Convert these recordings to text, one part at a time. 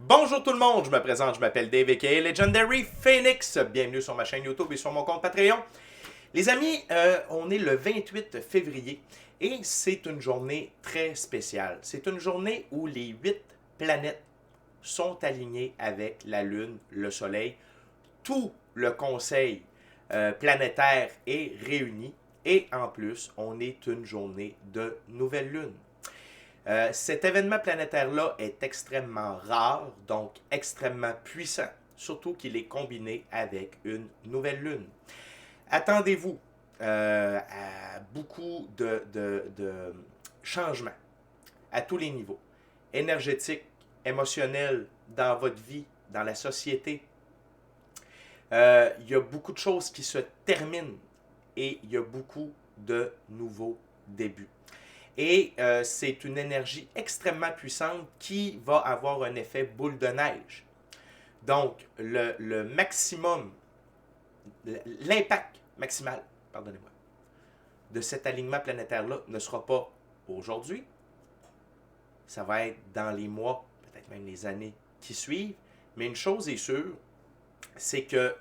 Bonjour tout le monde, je me présente, je m'appelle Dave aka Legendary Phoenix. Bienvenue sur ma chaîne YouTube et sur mon compte Patreon. Les amis, on est le 28 février et c'est une journée très spéciale. C'est une journée où les 8 planètes sont alignées avec la Lune, le Soleil. Tout le conseil planétaire est réuni et en plus, on est une journée de nouvelle Lune. Cet événement planétaire-là est extrêmement rare, donc extrêmement puissant, surtout qu'il est combiné avec une nouvelle lune. Attendez-vous à beaucoup de changements à tous les niveaux, énergétiques, émotionnels, dans votre vie, dans la société. Il y a beaucoup de choses qui se terminent et il y a beaucoup de nouveaux débuts. Et c'est une énergie extrêmement puissante qui va avoir un effet boule de neige. Donc, le maximum, l'impact maximal, pardonnez-moi, de cet alignement planétaire-là ne sera pas aujourd'hui. Ça va être dans les mois, peut-être même les années qui suivent. Mais une chose est sûre, c'est que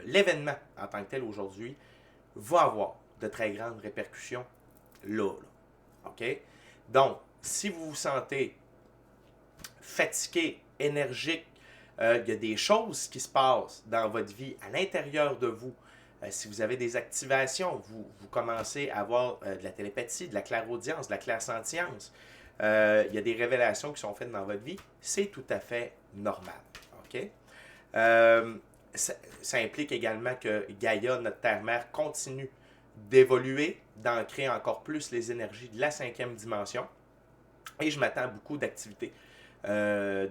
l'événement en tant que tel aujourd'hui va avoir de très grandes répercussions là. OK? Donc, si vous vous sentez fatigué, énergique, il y a des choses qui se passent dans votre vie, à l'intérieur de vous. Si vous avez des activations, vous commencez à avoir de la télépathie, de la clairaudience, de la clairsentience. Il y a des révélations qui sont faites dans votre vie. C'est tout à fait normal. OK? Ça implique également que Gaïa, notre terre-mère, continue d'évoluer, d'ancrer encore plus les énergies de la cinquième dimension. Et je m'attends à beaucoup d'activités.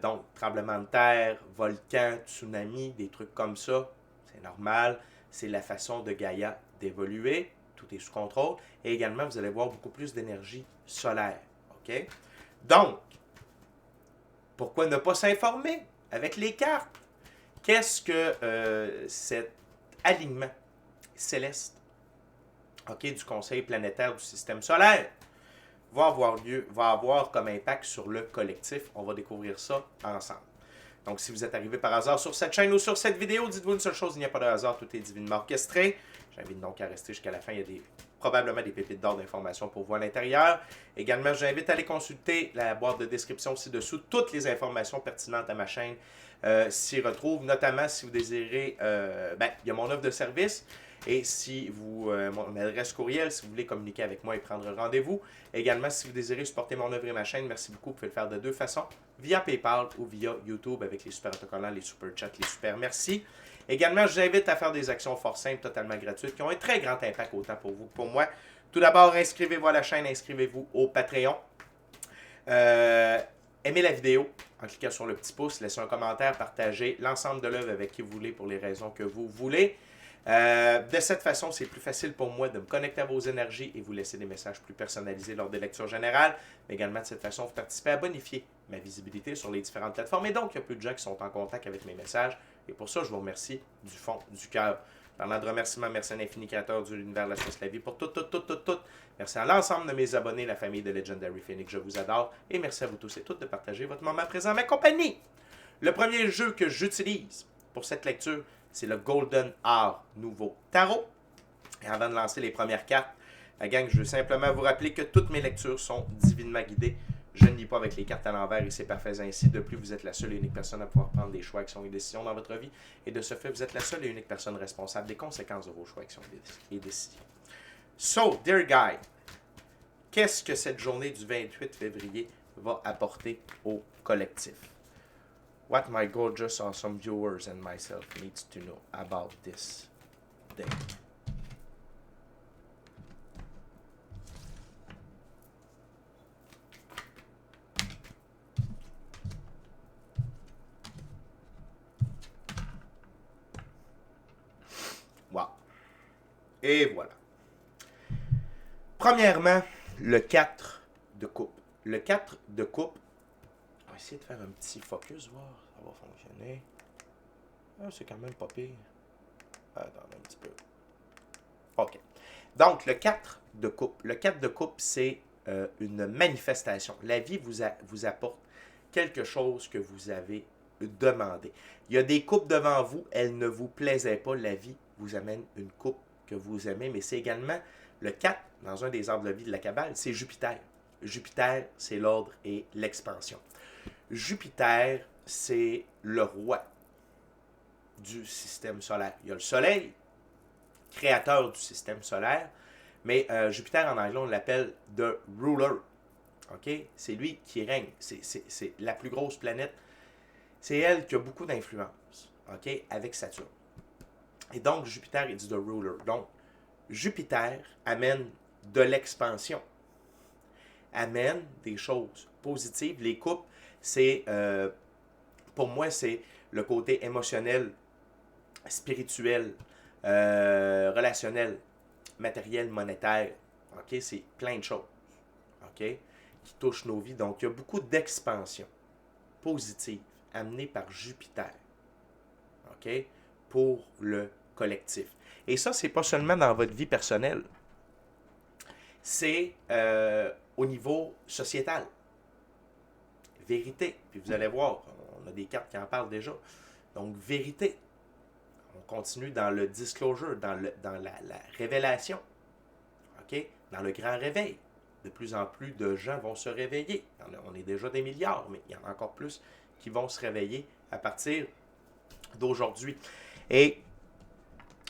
Donc, tremblement de terre, volcan, tsunami, des trucs comme ça, c'est normal. C'est la façon de Gaïa d'évoluer. Tout est sous contrôle. Et également, vous allez voir beaucoup plus d'énergie solaire. OK? Donc, pourquoi ne pas s'informer avec les cartes? Qu'est-ce que cet alignement céleste, OK, du Conseil planétaire du système solaire va avoir lieu, va avoir comme impact sur le collectif? On va découvrir ça ensemble. Donc, si vous êtes arrivé par hasard sur cette chaîne ou sur cette vidéo, dites-vous une seule chose, il n'y a pas de hasard, tout est divinement orchestré. J'invite donc à rester jusqu'à la fin, il y a probablement des pépites d'or d'informations pour vous à l'intérieur. Également, j'invite à aller consulter la boîte de description ci-dessous. Toutes les informations pertinentes à ma chaîne s'y retrouvent, notamment si vous désirez, il y a mon offre de service. Et si vous, mon adresse courriel, si vous voulez communiquer avec moi et prendre rendez-vous. Également, si vous désirez supporter mon œuvre et ma chaîne, merci beaucoup. Vous pouvez le faire de deux façons, via PayPal ou via YouTube avec les super autocollants, les super chats, les super merci. Également, je vous invite à faire des actions fort simples, totalement gratuites, qui ont un très grand impact autant pour vous que pour moi. Tout d'abord, inscrivez-vous à la chaîne, inscrivez-vous au Patreon. Aimez la vidéo en cliquant sur le petit pouce, laissez un commentaire, partagez l'ensemble de l'œuvre avec qui vous voulez pour les raisons que vous voulez. De cette façon, c'est plus facile pour moi de me connecter à vos énergies et vous laisser des messages plus personnalisés lors des lectures générales. Mais également, de cette façon, vous participez à bonifier ma visibilité sur les différentes plateformes. Et donc, il y a plus de gens qui sont en contact avec mes messages. Et pour ça, je vous remercie du fond du cœur. Parlant de remerciements, merci à l'infini créateur de l'univers, la science, la vie, pour tout. Merci à l'ensemble de mes abonnés, la famille de Legendary Phoenix, je vous adore. Et merci à vous tous et toutes de partager votre moment présent à ma compagnie. Le premier jeu que j'utilise pour cette lecture, c'est le Golden Hour Nouveau Tarot. Et avant de lancer les premières cartes, la gang, je veux simplement vous rappeler que toutes mes lectures sont divinement guidées. Je ne lis pas avec les cartes à l'envers et c'est parfait ainsi. De plus, vous êtes la seule et unique personne à pouvoir prendre des choix, actions et décisions dans votre vie. Et de ce fait, vous êtes la seule et unique personne responsable des conséquences de vos choix, actions et décisions. So, dear guy, qu'est-ce que cette journée du 28 février va apporter au collectif? What my gorgeous, awesome viewers and myself needs to know about this day. Wow. Et voilà. Premièrement, le 4 de coupe. Le 4 de coupe, on va essayer de faire un petit focus, voir, ça va fonctionner. Ah, c'est quand même pas pire. Attendez un petit peu. OK. Donc, le 4 de coupe. Le 4 de coupe, c'est une manifestation. La vie vous apporte quelque chose que vous avez demandé. Il y a des coupes devant vous, elles ne vous plaisaient pas, la vie vous amène une coupe que vous aimez, mais c'est également le 4, dans un des arbres de vie de la Kabbale, c'est Jupiter. Jupiter, c'est l'ordre et l'expansion. Jupiter, c'est le roi du système solaire. Il y a le Soleil, créateur du système solaire, mais Jupiter, en anglais, on l'appelle « the ruler ». Okay? C'est lui qui règne. C'est la plus grosse planète. C'est elle qui a beaucoup d'influence, okay? Avec Saturne. Et donc, Jupiter est dit « the ruler ». Donc, Jupiter amène de l'expansion, amène des choses positives. Les coupes, c'est, pour moi, c'est le côté émotionnel, spirituel, relationnel, matériel, monétaire. Okay? C'est plein de choses, okay? Qui touchent nos vies. Donc, il y a beaucoup d'expansion positive amenée par Jupiter, okay? Pour le collectif. Et ça, c'est pas seulement dans votre vie personnelle. C'est au niveau sociétal. Vérité. Puis vous allez voir, on a des cartes qui en parlent déjà. Donc, vérité. On continue dans le disclosure, dans la révélation. OK? Dans le grand réveil. De plus en plus de gens vont se réveiller. On est déjà des milliards, mais il y en a encore plus qui vont se réveiller à partir d'aujourd'hui. Et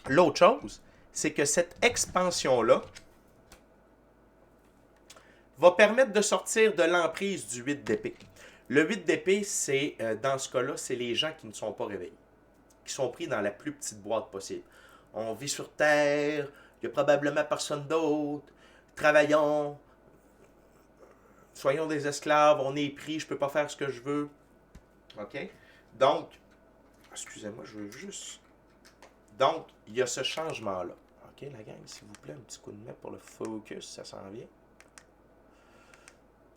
l'autre chose, c'est que cette expansion-là va permettre de sortir de l'emprise du 8 d'épée. Le 8 d'épée, c'est, dans ce cas-là, c'est les gens qui ne sont pas réveillés, qui sont pris dans la plus petite boîte possible. On vit sur Terre, il n'y a probablement personne d'autre, travaillons, soyons des esclaves, on est pris, je ne peux pas faire ce que je veux. OK? Donc, excusez-moi, je veux juste... Donc, il y a ce changement-là. OK, la gang, s'il vous plaît, un petit coup de main pour le focus, ça s'en vient.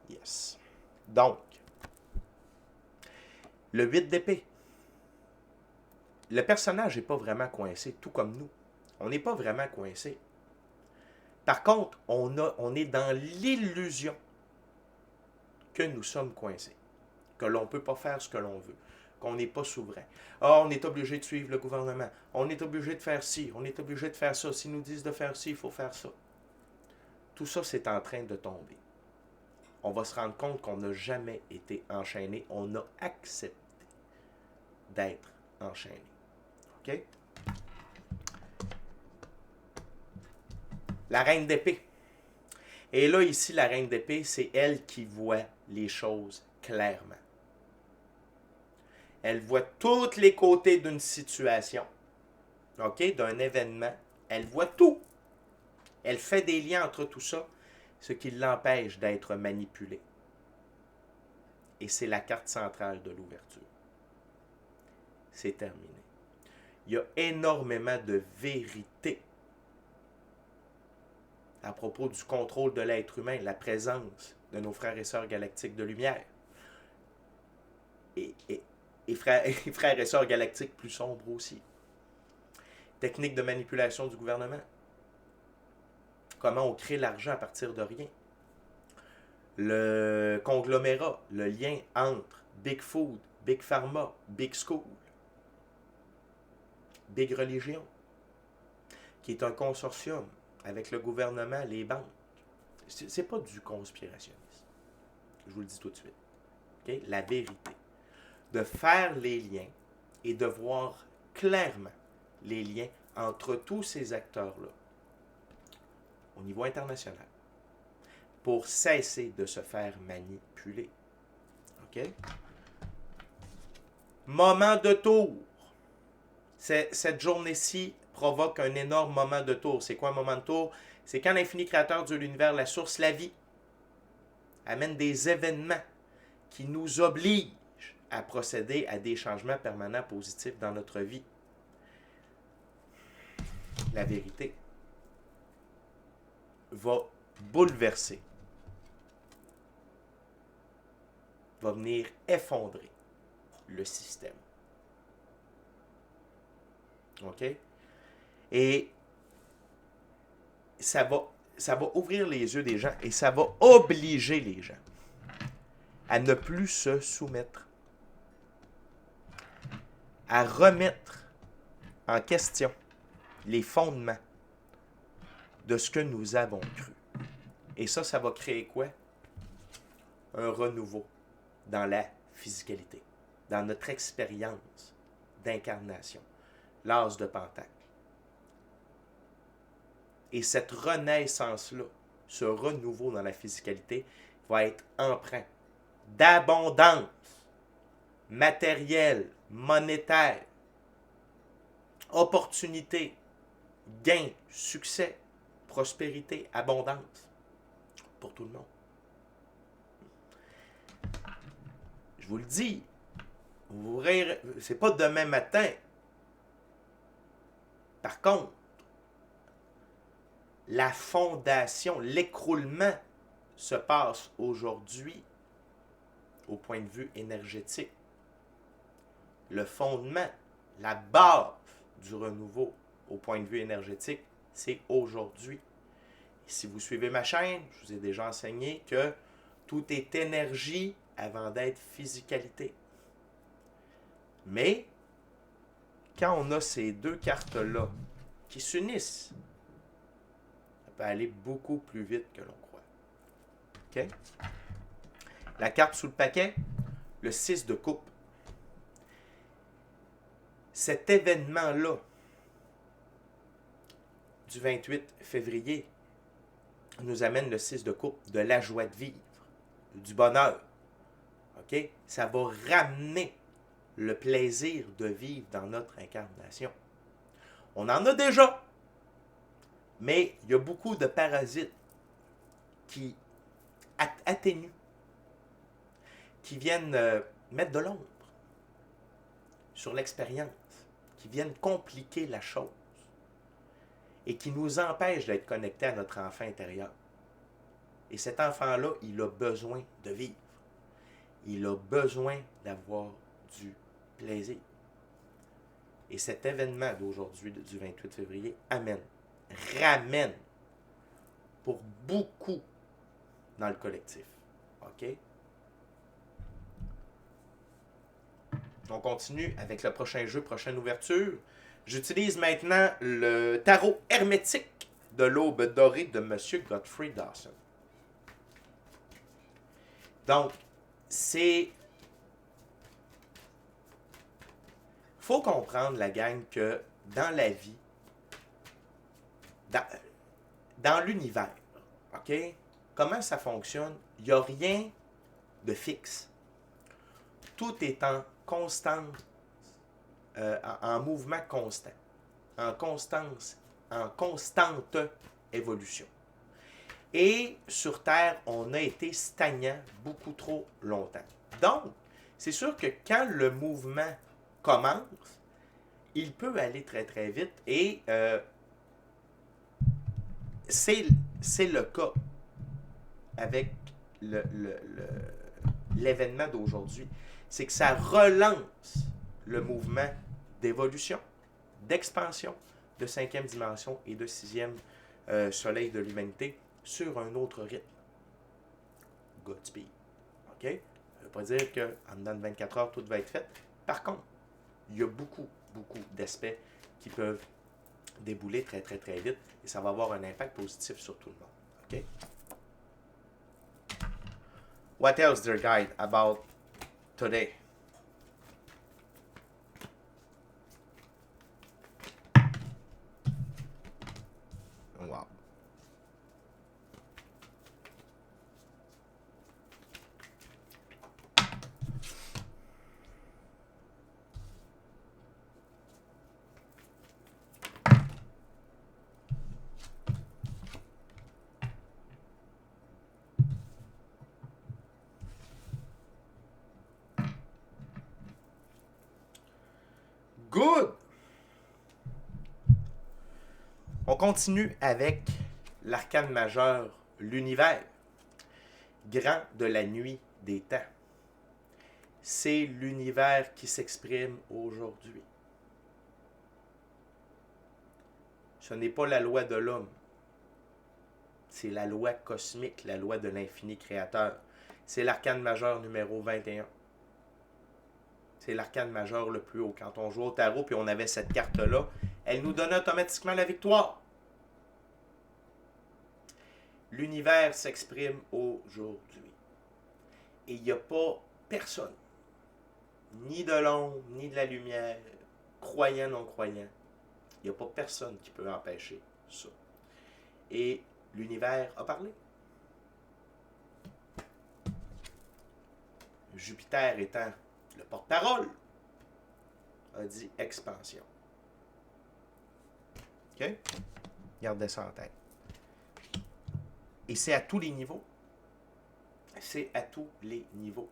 Yes. Donc, le 8 d'épée. Le personnage n'est pas vraiment coincé, tout comme nous. On n'est pas vraiment coincé. Par contre, on est dans l'illusion que nous sommes coincés, que l'on ne peut pas faire ce que l'on veut, qu'on n'est pas souverain. Ah, on est obligé de suivre le gouvernement, on est obligé de faire ci, on est obligé de faire ça. S'ils nous disent de faire ci, il faut faire ça. Tout ça, c'est en train de tomber. On va se rendre compte qu'on n'a jamais été enchaîné, on a accepté d'être enchaîné. OK? La reine d'épée. Et là, ici, la reine d'épée, c'est elle qui voit les choses clairement. Elle voit tous les côtés d'une situation, OK, d'un événement. Elle voit tout. Elle fait des liens entre tout ça, ce qui l'empêche d'être manipulée. Et c'est la carte centrale de l'ouverture. C'est terminé. Il y a énormément de vérité à propos du contrôle de l'être humain, la présence de nos frères et sœurs galactiques de lumière. Et frères et sœurs galactiques plus sombres aussi. Technique de manipulation du gouvernement. Comment on crée l'argent à partir de rien. Le conglomérat, le lien entre Big Food, Big Pharma, Big School, Big Religion, qui est un consortium avec le gouvernement, les banques. C'est pas du conspirationnisme. Je vous le dis tout de suite. Okay? La vérité. De faire les liens et de voir clairement les liens entre tous ces acteurs-là au niveau international pour cesser de se faire manipuler. OK? Moment de tour. Cette journée-ci provoque un énorme moment de tour. C'est quoi un moment de tour? C'est quand l'infini créateur de l'univers, la source, la vie, amène des événements qui nous obligent à procéder à des changements permanents positifs dans notre vie. La vérité va bouleverser, va venir effondrer le système. OK? Et ça va ouvrir les yeux des gens et ça va obliger les gens à ne plus se soumettre, à remettre en question les fondements de ce que nous avons cru. Et ça va créer quoi? Un renouveau dans la physicalité, dans notre expérience d'incarnation, l'as de Pentacle. Et cette renaissance-là, ce renouveau dans la physicalité, va être empreint d'abondance matérielle, monétaire, opportunité, gain, succès, prospérité, abondance pour tout le monde. Je vous le dis, vous rirez, c'est pas demain matin. Par contre, la fondation, l'écroulement se passe aujourd'hui au point de vue énergétique. Le fondement, la base du renouveau au point de vue énergétique, c'est aujourd'hui. Et si vous suivez ma chaîne, je vous ai déjà enseigné que tout est énergie avant d'être physicalité. Mais, quand on a ces deux cartes-là qui s'unissent, ça peut aller beaucoup plus vite que l'on croit. OK? La carte sous le paquet, le 6 de coupe. Cet événement-là, du 28 février, nous amène le 6 de coupe, de la joie de vivre, du bonheur. OK? Ça va ramener le plaisir de vivre dans notre incarnation. On en a déjà, mais il y a beaucoup de parasites qui atténuent, qui viennent mettre de l'ombre sur l'expérience, qui viennent compliquer la chose et qui nous empêchent d'être connectés à notre enfant intérieur. Et cet enfant-là, il a besoin de vivre. Il a besoin d'avoir du plaisir. Et cet événement d'aujourd'hui, du 28 février, ramène pour beaucoup dans le collectif. OK? On continue avec le prochain jeu, prochaine ouverture. J'utilise maintenant le tarot hermétique de l'aube dorée de M. Godfrey Dawson. Donc, c'est... faut comprendre, la gang, que dans la vie, dans l'univers, OK? Comment ça fonctionne? Il n'y a rien de fixe. Tout est en constante, en mouvement constant, en constante évolution. Et sur Terre, on a été stagnant beaucoup trop longtemps. Donc, c'est sûr que quand le mouvement commence, il peut aller très très vite et c'est le cas avec l'événement d'aujourd'hui. C'est que ça relance le mouvement d'évolution, d'expansion, de 5e dimension et de 6e soleil de l'humanité sur un autre rythme. Godspeed. OK? Ça ne veut pas dire qu'en dedans de 24 heures, tout va être fait. Par contre, il y a beaucoup d'aspects qui peuvent débouler très, très, très vite et ça va avoir un impact positif sur tout le monde. OK? What else, dear guide, about today? Wow. Good! On continue avec l'arcane majeur, l'univers, grand de la nuit des temps. C'est l'univers qui s'exprime aujourd'hui. Ce n'est pas la loi de l'homme. C'est la loi cosmique, la loi de l'infini créateur C'est l'arcane majeur numéro 21. C'est l'arcane majeur le plus haut. Quand on joue au tarot puis on avait cette carte-là, elle nous donnait automatiquement la victoire. L'univers s'exprime aujourd'hui. Et il n'y a pas personne, ni de l'ombre, ni de la lumière, croyant, non-croyant. Il n'y a pas personne qui peut empêcher ça. Et l'univers a parlé. Jupiter étant le porte-parole, a dit expansion. OK? Gardez ça en tête. Et c'est à tous les niveaux. C'est à tous les niveaux.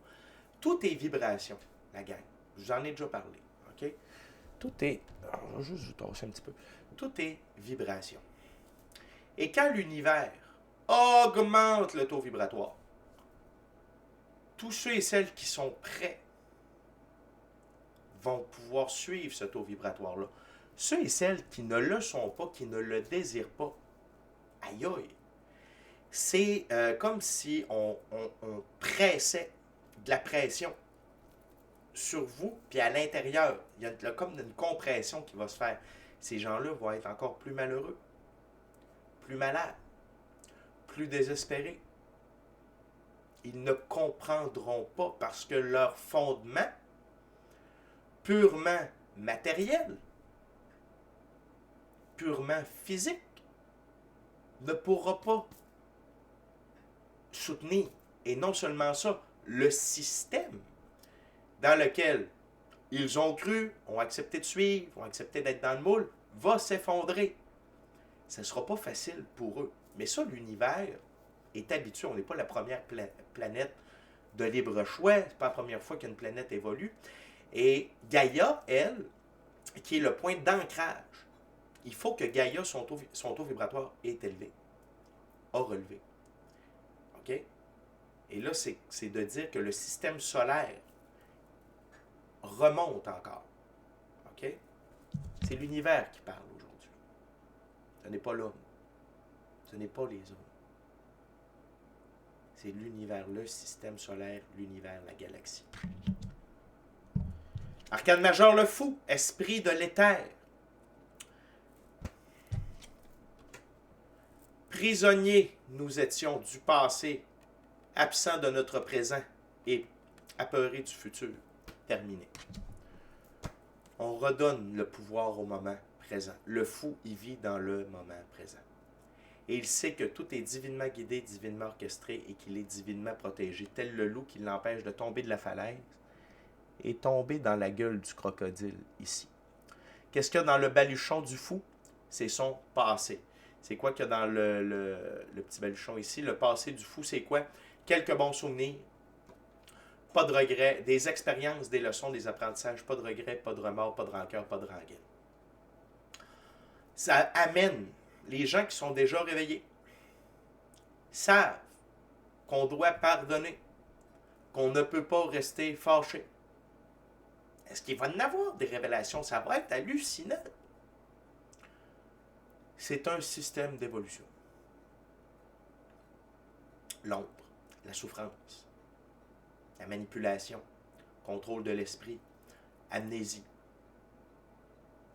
Tout est vibration, la gang. Je vous en ai déjà parlé. OK? Tout est... Je vais juste vous tasser un petit peu. Tout est vibration. Et quand l'univers augmente le taux vibratoire, tous ceux et celles qui sont prêts vont pouvoir suivre ce taux vibratoire-là. Ceux et celles qui ne le sont pas, qui ne le désirent pas, aïe aïe, c'est comme si on pressait de la pression sur vous, puis à l'intérieur, il y a comme une compression qui va se faire. Ces gens-là vont être encore plus malheureux, plus malades, plus désespérés. Ils ne comprendront pas parce que leur fondement, purement matériel, purement physique, ne pourra pas soutenir. Et non seulement ça, le système dans lequel ils ont cru, ont accepté de suivre, ont accepté d'être dans le moule, va s'effondrer. Ce ne sera pas facile pour eux. Mais ça, l'univers est habitué. On n'est pas la première planète de libre choix. Ce n'est pas la première fois qu'une planète évolue. Et Gaïa, elle, qui est le point d'ancrage, il faut que Gaïa, son taux vibratoire est élevé, a relevé. OK? Et là, c'est de dire que le système solaire remonte encore. OK? C'est l'univers qui parle aujourd'hui. Ce n'est pas l'homme. Ce n'est pas les hommes. C'est l'univers, le système solaire, l'univers, la galaxie. Arcane majeur, le fou, esprit de l'éther. Prisonniers, nous étions du passé, absents de notre présent et apeurés du futur. Terminé. On redonne le pouvoir au moment présent. Le fou, il vit dans le moment présent. Et il sait que tout est divinement guidé, divinement orchestré et qu'il est divinement protégé, tel le loup qui l'empêche de tomber de la falaise et tomber dans la gueule du crocodile ici. Qu'est-ce qu'il y a dans le baluchon du fou? C'est son passé. C'est quoi qu'il y a dans le petit baluchon ici? Le passé du fou, c'est quoi? Quelques bons souvenirs, pas de regrets, des expériences, des leçons, des apprentissages, pas de regrets, pas de remords, pas de rancœur, pas de rengaine. Ça amène les gens qui sont déjà réveillés, savent qu'on doit pardonner, qu'on ne peut pas rester fâché. Est-ce qu'il va y en avoir des révélations? Ça va être hallucinant. C'est un système d'évolution. L'ombre, la souffrance, la manipulation, contrôle de l'esprit, amnésie,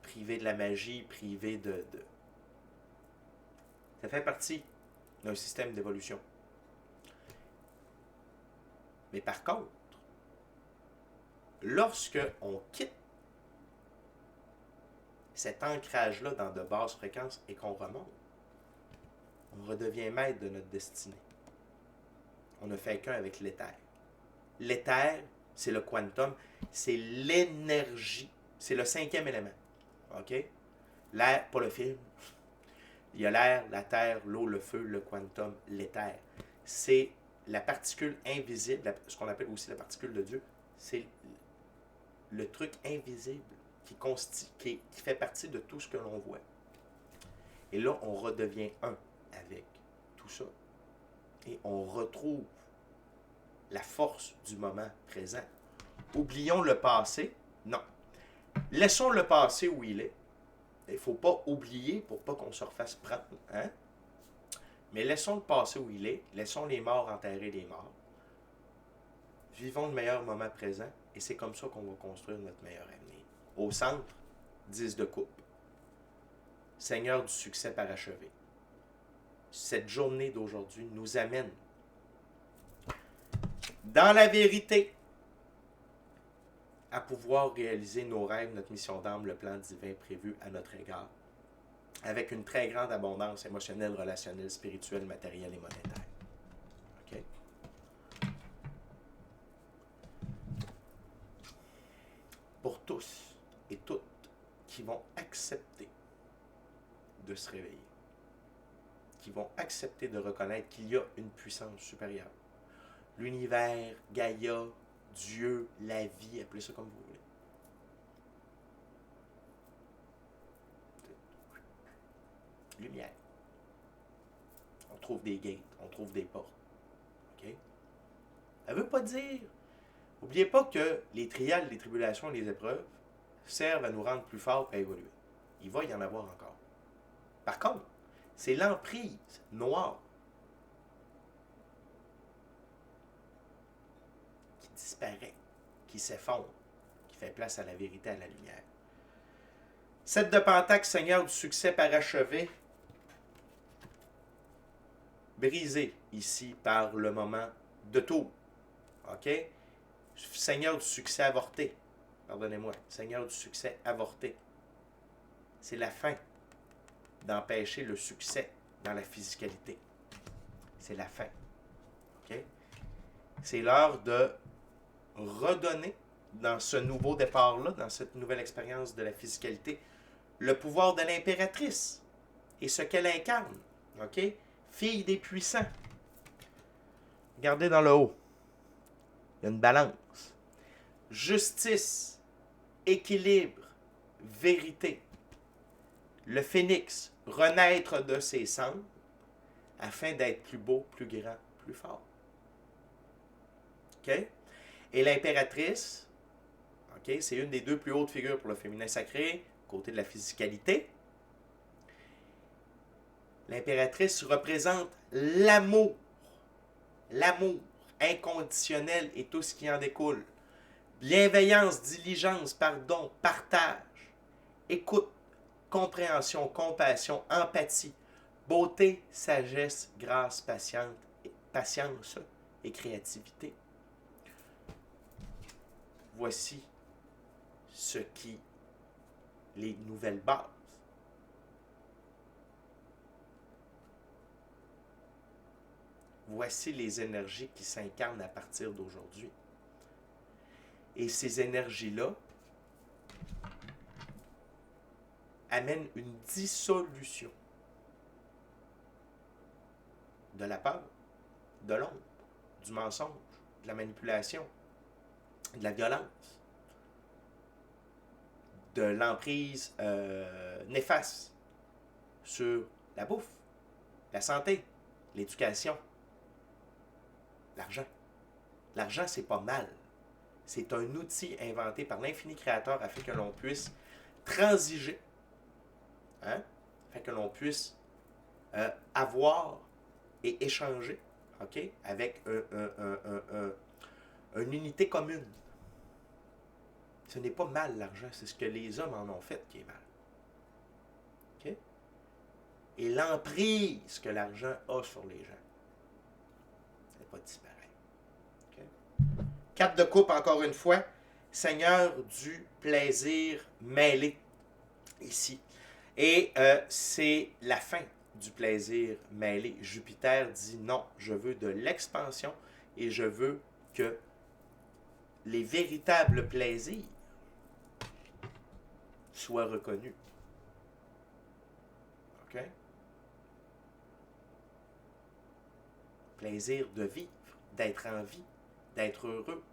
privé de la magie, privé de... Ça fait partie d'un système d'évolution. Mais par contre, lorsque on quitte cet ancrage-là dans de basses fréquences et qu'on remonte, on redevient maître de notre destinée. On ne fait qu'un avec l'éther. L'éther, c'est le quantum, c'est l'énergie, c'est le 5e élément. OK? L'air, pas le film. Il y a l'air, la terre, l'eau, le feu, le quantum, l'éther. C'est la particule invisible, ce qu'on appelle aussi la particule de Dieu. C'est le truc invisible qui fait partie de tout ce que l'on voit. Et là, on redevient un avec tout ça. Et on retrouve la force du moment présent. Oublions le passé? Non. Laissons le passé où il est. Il ne faut pas oublier pour pas qu'on se refasse prendre. Hein? Mais laissons le passé où il est. Laissons les morts enterrer les morts. vivons le meilleur moment présent et c'est comme ça qu'on va construire notre meilleur avenir. Au centre, 10 de coupe. Seigneur du succès parachevé. Cette journée d'aujourd'hui nous amène dans la vérité à pouvoir réaliser nos rêves, notre mission d'âme, le plan divin prévu à notre égard, avec une très grande abondance émotionnelle, relationnelle, spirituelle, matérielle et monétaire. OK? Pour tous et toutes qui vont accepter de se réveiller, qui vont accepter de reconnaître qu'il y a une puissance supérieure. L'univers, Gaïa, Dieu, la vie, appelez ça comme vous voulez. Lumière. On trouve des gates, on trouve des portes. OK? Ça ne veut pas dire. N'oubliez pas que les trials, les tribulations, les épreuves servent à nous rendre plus forts et à évoluer. Il va y en avoir encore. Par contre, c'est l'emprise noire qui disparaît, qui s'effondre, qui fait place à la vérité, à la lumière. 7 de Pentacle, Seigneur du succès parachevé, brisé ici par le moment de tout. OK? Seigneur du succès avorté. Pardonnez-moi. Seigneur du succès avorté. C'est la fin d'empêcher le succès dans la physicalité. C'est la fin. OK? C'est l'heure de redonner dans ce nouveau départ-là, dans cette nouvelle expérience de la physicalité, le pouvoir de l'impératrice et ce qu'elle incarne. OK? Fille des puissants. Regardez dans le haut. Il y a une balance. Justice, équilibre, vérité. Le phénix, renaître de ses cendres afin d'être plus beau, plus grand, plus fort. OK? Et l'impératrice, OK, c'est une des deux plus hautes figures pour le féminin sacré, côté de la physicalité. L'impératrice représente l'amour. L'amour inconditionnel et tout ce qui en découle. Bienveillance, diligence, pardon, partage, écoute, compréhension, compassion, empathie, beauté, sagesse, grâce, patience et créativité. Voici les nouvelles bases. Voici les énergies qui s'incarnent à partir d'aujourd'hui. Et ces énergies-là amènent une dissolution de la peur, de l'ombre, du mensonge, de la manipulation, de la violence, de l'emprise néfaste sur la bouffe, la santé, l'éducation, l'argent. L'argent, c'est pas mal. C'est un outil inventé par l'infini créateur afin que l'on puisse transiger, afin que l'on puisse avoir et échanger, OK, avec une unité commune. Ce n'est pas mal l'argent, c'est ce que les hommes en ont fait qui est mal. OK? Et l'emprise que l'argent a sur les gens, c'est pas disparaître. OK? 4 de coupe, encore une fois. Seigneur du plaisir mêlé, ici. Et c'est la fin du plaisir mêlé. Jupiter dit non, je veux de l'expansion et je veux que les véritables plaisirs soient reconnus. OK? Plaisir de vivre, d'être en vie, d'être heureux,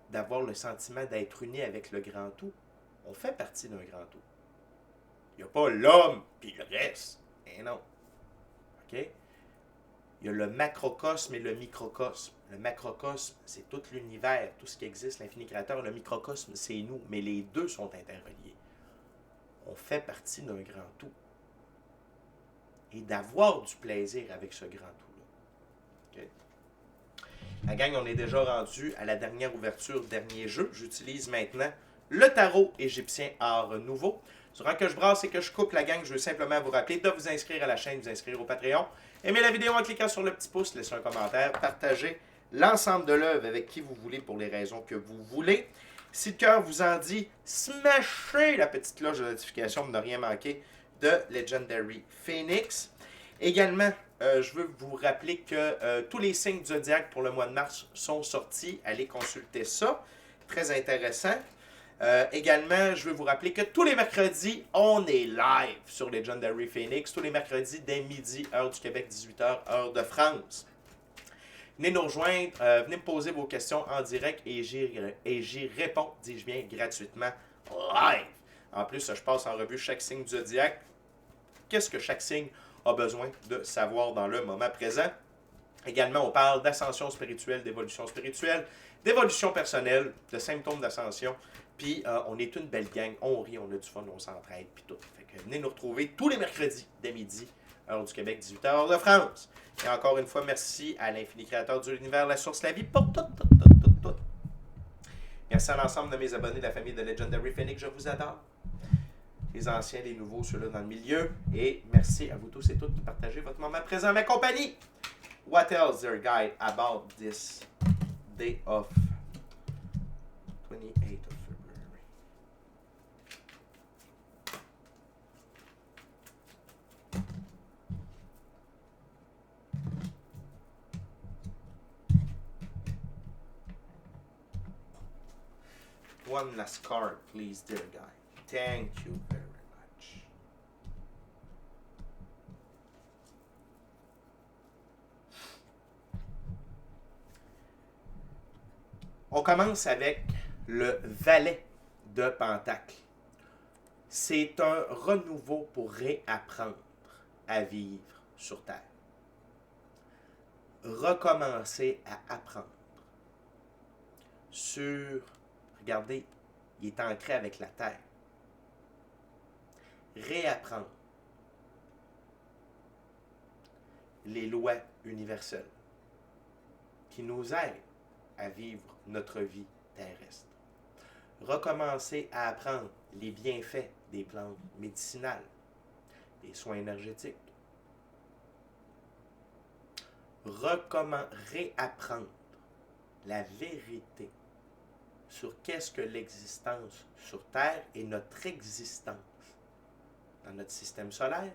d'avoir le sentiment d'être uni avec le grand tout. On fait partie d'un grand tout. Il n'y a pas l'homme puis le reste. Eh non. OK? Il y a le macrocosme et le microcosme. Le macrocosme, c'est tout l'univers, tout ce qui existe, l'infini créateur. Le microcosme, c'est nous. Mais les deux sont interreliés. On fait partie d'un grand tout. Et d'avoir du plaisir avec ce grand tout-là. OK? La gang, on est déjà rendu à la dernière ouverture, dernier jeu. J'utilise maintenant le tarot égyptien Art Nouveau. Durant que je brasse et que je coupe la gang, je veux simplement vous rappeler de vous inscrire à la chaîne, vous inscrire au Patreon. Aimez la vidéo en cliquant sur le petit pouce, laissez un commentaire, partagez l'ensemble de l'œuvre avec qui vous voulez pour les raisons que vous voulez. Si le cœur vous en dit, smashez la petite cloche de notification pour ne rien manquer de Legendary Phoenix. Également, je veux vous rappeler que tous les signes du zodiaque pour le mois de mars sont sortis. Allez consulter ça. Très intéressant. Également, je veux vous rappeler que tous les mercredis, on est live sur Legendary Phoenix. Tous les mercredis, dès midi, heure du Québec, 18h, heure de France. Venez nous rejoindre, venez me poser vos questions en direct et j'y réponds, dis-je bien, gratuitement, live. En plus, je passe en revue chaque signe du zodiaque. Qu'est-ce que chaque signe a besoin de savoir dans le moment présent? Également, on parle d'ascension spirituelle, d'évolution spirituelle, d'évolution personnelle, de symptômes d'ascension. Puis, on est une belle gang, on rit, on a du fun, on s'entraide, puis tout. Fait que venez nous retrouver tous les mercredis, dès midi, heure du Québec, 18h, heure de France. Et encore une fois, merci à l'infini créateur de l'univers, la source, la vie, pour tout. Merci à l'ensemble de mes abonnés de la famille de Legendary Phoenix, je vous adore. Les anciens, les nouveaux, ceux-là dans le milieu. Et merci à vous tous et toutes qui partagez votre moment présent à ma compagnie. What else their guide about this day of 28th of February? One last card, please, dear guide. Thank you very much. On commence avec le valet de Pentacle. C'est un renouveau pour réapprendre à vivre sur Terre. Recommencer à apprendre sur... Regardez, il est ancré avec la Terre. Réapprendre les lois universelles qui nous aident à vivre notre vie terrestre. Recommencer à apprendre les bienfaits des plantes médicinales, des soins énergétiques. Réapprendre la vérité sur qu'est-ce que l'existence sur Terre et notre existence dans notre système solaire,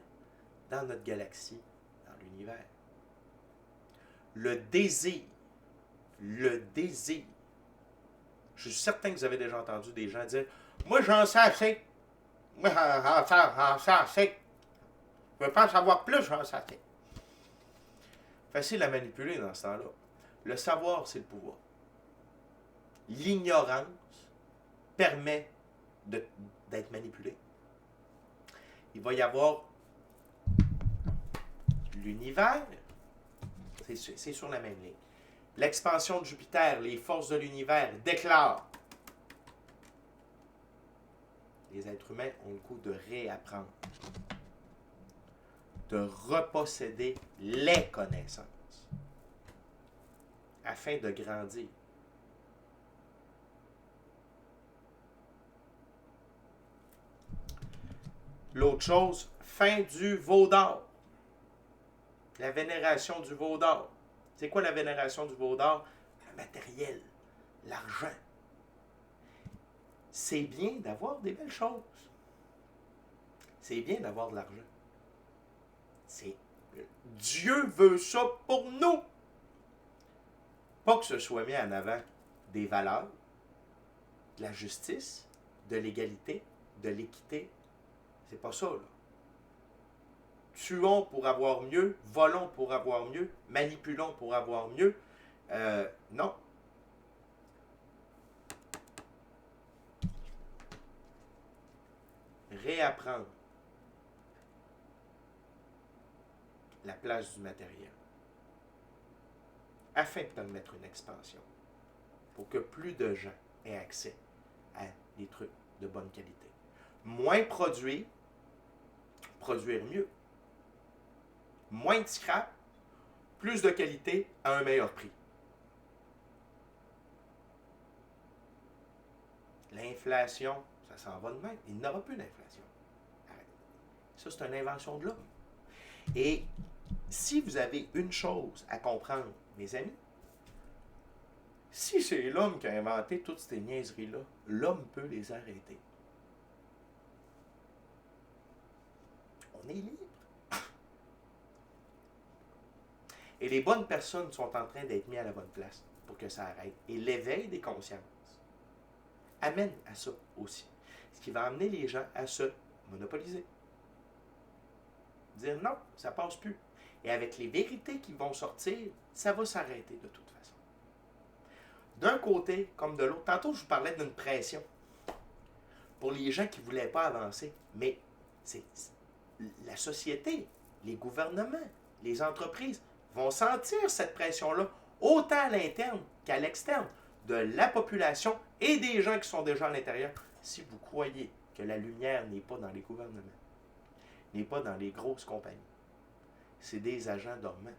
dans notre galaxie, dans l'univers. Le désir. Je suis certain que vous avez déjà entendu des gens dire « Moi, j'en sais assez. Moi, j'en sais assez. Je veux pas en savoir plus, j'en sais assez. » Facile à manipuler dans ce temps-là. Le savoir, c'est le pouvoir. L'ignorance permet d'être manipulé. Il va y avoir l'univers, c'est sur la même ligne. L'expansion de Jupiter, les forces de l'univers déclarent. Les êtres humains ont le goût de réapprendre, de reposséder les connaissances afin de grandir. L'autre chose, fin du veau d'or. La vénération du veau d'or. C'est quoi la vénération du veau d'or? Le matériel, l'argent. C'est bien d'avoir des belles choses. C'est bien d'avoir de l'argent. Dieu veut ça pour nous. Pas que ce soit mis en avant des valeurs, de la justice, de l'égalité, de l'équité. C'est pas ça, là. Tuons pour avoir mieux, volons pour avoir mieux, manipulons pour avoir mieux. Non. Réapprendre la place du matériel afin de permettre une expansion pour que plus de gens aient accès à des trucs de bonne qualité. Moins produire mieux. Moins de scrap, plus de qualité à un meilleur prix. L'inflation, ça s'en va de même. Il n'y aura plus d'inflation. Arrête. Ça, c'est une invention de l'homme. Et si vous avez une chose à comprendre, mes amis, si c'est l'homme qui a inventé toutes ces niaiseries-là, l'homme peut les arrêter. On est libre. Et les bonnes personnes sont en train d'être mises à la bonne place pour que ça arrête. Et l'éveil des consciences amène à ça aussi. Ce qui va amener les gens à se monopoliser. Dire non, ça passe plus. Et avec les vérités qui vont sortir, ça va s'arrêter de toute façon. D'un côté comme de l'autre. Tantôt, je vous parlais d'une pression pour les gens qui ne voulaient pas avancer. Mais c'est la société, les gouvernements, les entreprises vont sentir cette pression-là, autant à l'interne qu'à l'externe, de la population et des gens qui sont déjà à l'intérieur. Si vous croyez que la lumière n'est pas dans les gouvernements, n'est pas dans les grosses compagnies, c'est des agents dormants.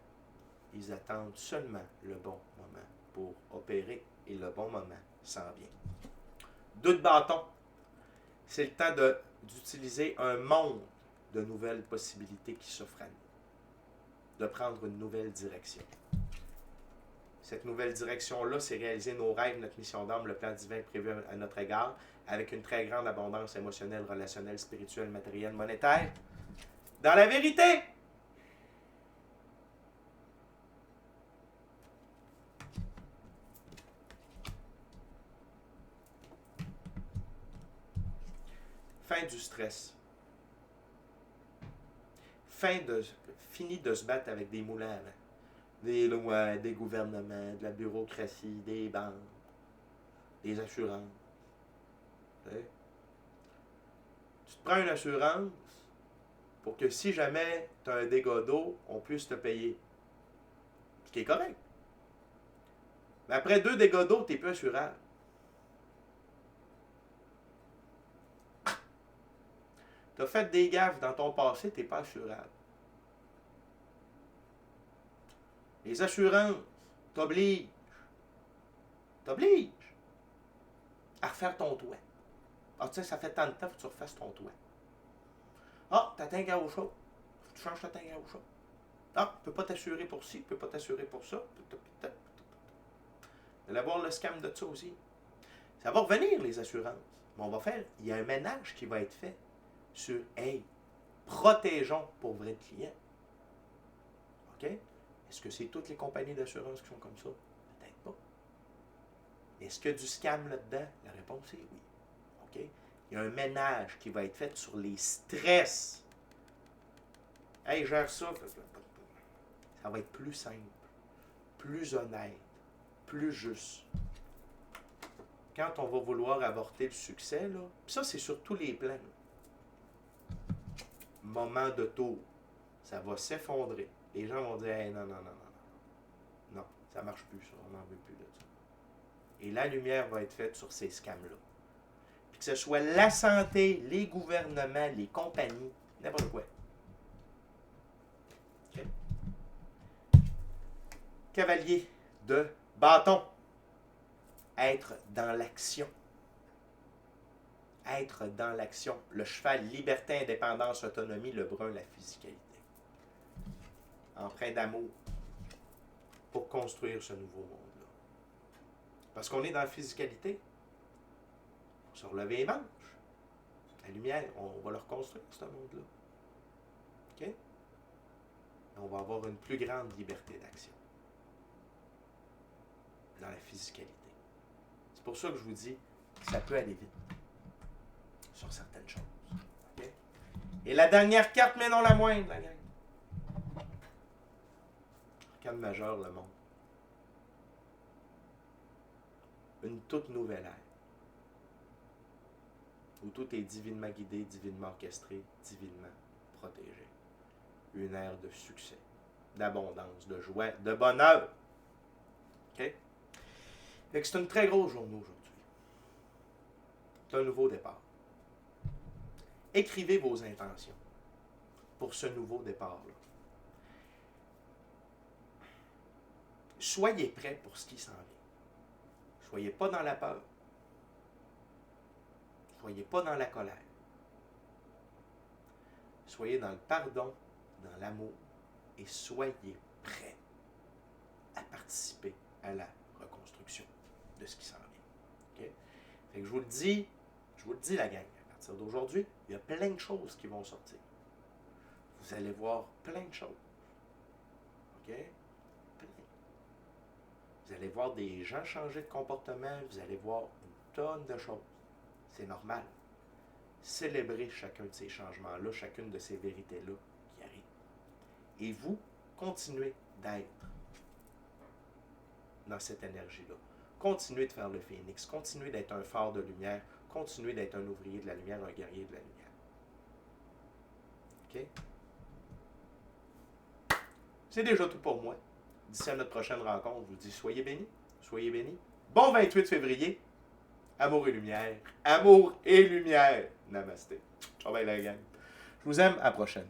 Ils attendent seulement le bon moment pour opérer et le bon moment s'en vient. Deux de bâton. C'est le temps d'utiliser un monde de nouvelles possibilités qui s'offrent à nous. De prendre une nouvelle direction. Cette nouvelle direction-là, c'est réaliser nos rêves, notre mission d'âme, le plan divin prévu à notre égard, avec une très grande abondance émotionnelle, relationnelle, spirituelle, matérielle, monétaire. Dans la vérité, fin du stress. Fini de se battre avec des moulins à vent. Des lois, des gouvernements, de la bureaucratie, des banques, des assurances. Tu te prends une assurance pour que si jamais tu as un dégât d'eau, on puisse te payer. Ce qui est correct. Mais après 2 dégâts d'eau, tu n'es plus assurable. Tu as fait des gaffes dans ton passé, tu n'es pas assurable. Les assurances t'obligent à refaire ton toit. Ah, tu sais, ça fait tant de temps que tu refasses ton toit. Ah, ta tank à eau chaude. Faut que tu changes ta tank à eau chaude. Ah, tu ne peux pas t'assurer pour ci, tu ne peux pas t'assurer pour ça. Vous allez avoir le scam de ça aussi. Ça va revenir, les assurances. Mais on va faire, il y a un ménage qui va être fait sur, hey, protégeons pour vrai clients. OK? Est-ce que c'est toutes les compagnies d'assurance qui sont comme ça? Peut-être pas. Est-ce qu'il y a du scam là-dedans? La réponse est oui. OK? Il y a un ménage qui va être fait sur les stress. Hey, gère ça. Ça va être plus simple, plus honnête, plus juste. Quand on va vouloir avorter le succès, là, puis ça, c'est sur tous les plans. Là. Moment de tour. Ça va s'effondrer. Les gens vont dire hey, non. Non, ça ne marche plus, ça. On n'en veut plus de ça. Et la lumière va être faite sur ces scams-là. Puis que ce soit la santé, les gouvernements, les compagnies, n'importe quoi. Okay. Cavalier de bâton. Être dans l'action. Être dans l'action. Le cheval, liberté, indépendance, autonomie, le brun, la physicalité. Empreint d'amour pour construire ce nouveau monde-là. Parce qu'on est dans la physicalité. Il faut se relever les manches. La lumière, on va le reconstruire, ce monde-là. OK? On va avoir une plus grande liberté d'action. Dans la physicalité. C'est pour ça que je vous dis que ça peut aller vite. Sur certaines choses. OK? Et la dernière carte, mais non la moindre, la gang. Arcane majeure, le monde. Une toute nouvelle ère. Où tout est divinement guidé, divinement orchestré, divinement protégé. Une ère de succès, d'abondance, de joie, de bonheur. OK? Fait que c'est une très grosse journée aujourd'hui. C'est un nouveau départ. Écrivez vos intentions pour ce nouveau départ-là. Soyez prêts pour ce qui s'en vient. Soyez pas dans la peur. Soyez pas dans la colère. Soyez dans le pardon, dans l'amour, et soyez prêts à participer à la reconstruction de ce qui s'en vient. Okay? Fait que je vous le dis la gang, à partir d'aujourd'hui, il y a plein de choses qui vont sortir. Vous allez voir plein de choses. OK? Plein. Vous allez voir des gens changer de comportement, vous allez voir une tonne de choses. C'est normal. Célébrez chacun de ces changements-là, chacune de ces vérités-là qui arrivent. Et vous, continuez d'être dans cette énergie-là. Continuez de faire le phénix, continuez d'être un phare de lumière, continuez d'être un ouvrier de la lumière, un guerrier de la lumière. OK? C'est déjà tout pour moi. D'ici à notre prochaine rencontre, je vous dis soyez bénis, soyez bénis. Bon 28 février, amour et lumière, amour et lumière. Namasté. Ciao, bye la gang. Je vous aime, à la prochaine.